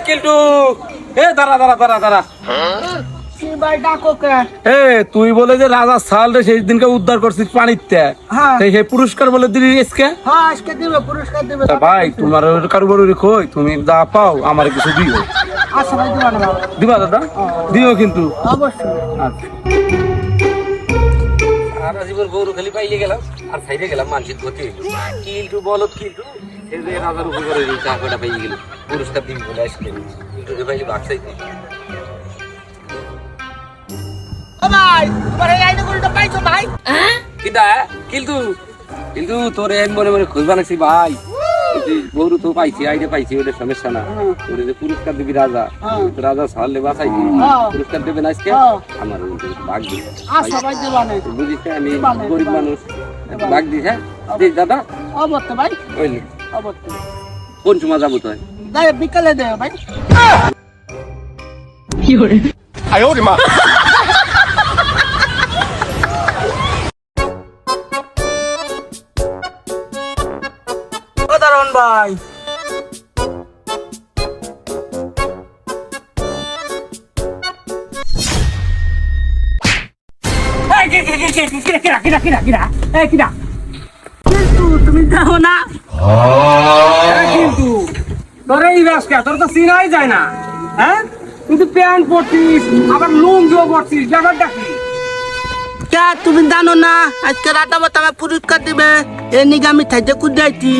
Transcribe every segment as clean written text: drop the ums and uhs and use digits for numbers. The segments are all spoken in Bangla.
কিল্টু এ দাঁড়া দাঁড়া দাঁড়া দাঁড়া তুই বলে যে রাজা সাল রে সেই দিনকে উদ্ধার করছিস পানিতে সেই পুরস্কার বলে দিলি আজকে ভাই তোমার কারোবার কই তুমি যা পাও আমার কিছু দিও। আচ্ছা ভাই দিবা দাদা দিও কিন্তু অবশ্যই। সারা জীবন গরু খালি পাইলে গেলাম আর সাইডে গেলাম মানসিক গতি কিল্টু বলত কিল্টু এই যে রাজার উপকারে চা কটা পাইয়ে গেল পুরস্কার দিবি বলে আসলে কিল্টু পাইলে বাক চাইতে কিন্তু তোর মনে মনে খোঁজ বানাইছি ভাই গরু তো পাইছি আইডে পাইছি ওটা সমস্যা না তোর যে পুরস্কার দিবি রাজা রাজা ছাড়লে বাঁচাইছি পুরস্কার দেবেন আজকে আমার ভাগ দিস বুঝিস আমি গরিব মানুষ ভাগ দিস। হ্যাঁ দিস দাদা ভাই বুঝলি কোন সময় যাবো তো বিকালে দেয় ভাই কি করে মা ভাই তুমি যাও না কিন্তু তোর এই রাস্তা তোর তো চিনাই যায় না। হ্যাঁ কিন্তু প্যান্ট পরছিস আবার লুঙ্গিও পরছিস ব্যাপারটা কি? তুমি জানো না আজকে রাতা বাতা আমার পুরস্কার দিবে এ নিগামি থাইতে কুদাইতি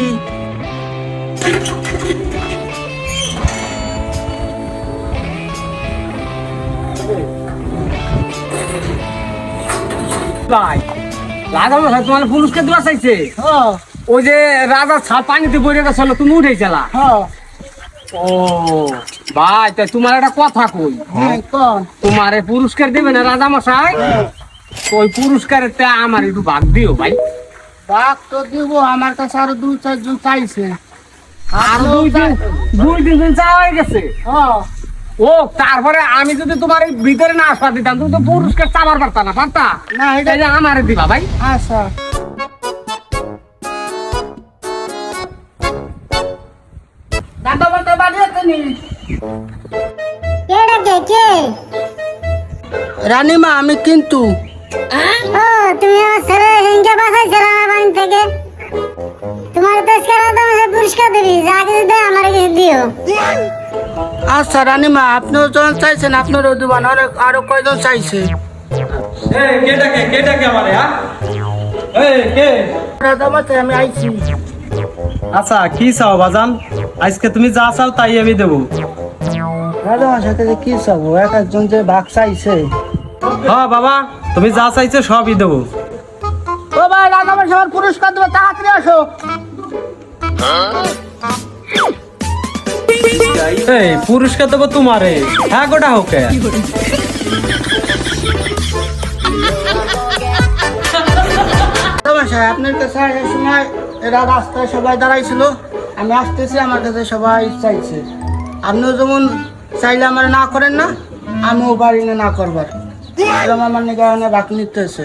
ভাই রাজা মশাই তোমার পুরস্কার দেওয়া চাইছে ওই যে রাজা ছাল পানিতে বইরে গেছিল তুমি উঠেছিলা। ও ভাই তাই তোমার একটা কথা কই তোমার পুরস্কার দেবে না রাজা মশাই ওই পুরস্কারের আমার একটু ভাগ দিও ভাই। ভাগ তো দিব আমার কাছে আরো 2-4 জন চাইছে আর দুই দিন চাওয়া হয়ে গেছে। ও তারপরে আমি যদি তোমার এই ভিতরে না আসা দিতাম তুমি তো পুরস্কার চাবার পারতা না পারতা না এটা আমার দিবা ভাই। আচ্ছা দাদা বলতে বাড়িতে নি রানীমা আমি কিন্তু তুমি আমার ছেলে হিংকে বাঁচাইছিল আমার বাড়ি থেকে তোমার পুরস্কার দিবি যা কিছু দেয় আমার কিছু দিও। আচ্ছা রানীমা আপনিও যখন চাইছেন আপনারও দিবান আরো কয়জন চাইছে আমি আইছি। আচ্ছা কি চাও বাজান আজকে তুমি যা চাও তাই আমি দেবো। রাজামার সাথে কি চাবো এক একজন যে ভাগ চাইছে। হ্যাঁ বাবা তুমি যা চাইছো সবই দেবো। ও ভাই রাজামার সবার পুরস্কার দেবো তাড়াতাড়ি আসো। এই পুরস্কার দেবো তোমারে হ্যাঁ গোটা হোকে আপনার কাছে আসার সময় এরা রাস্তায় সবাই দাঁড়াইছিল আমি আসতেছি আমার কাছে সবাই চাইছে আপনিও যেমন চাইলে আমার না করেন না আমিও পারি না করবার আমার নিগানে ভাগ নিতে হয়েছে।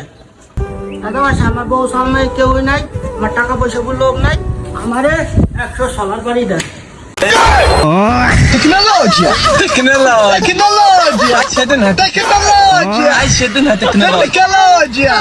আমার বউ সামনে কেউই নাই আমার টাকা পয়সা লোক নাই আমারে 100 সালার বাড়ি দেয়। Tecnologia! Tecnologia!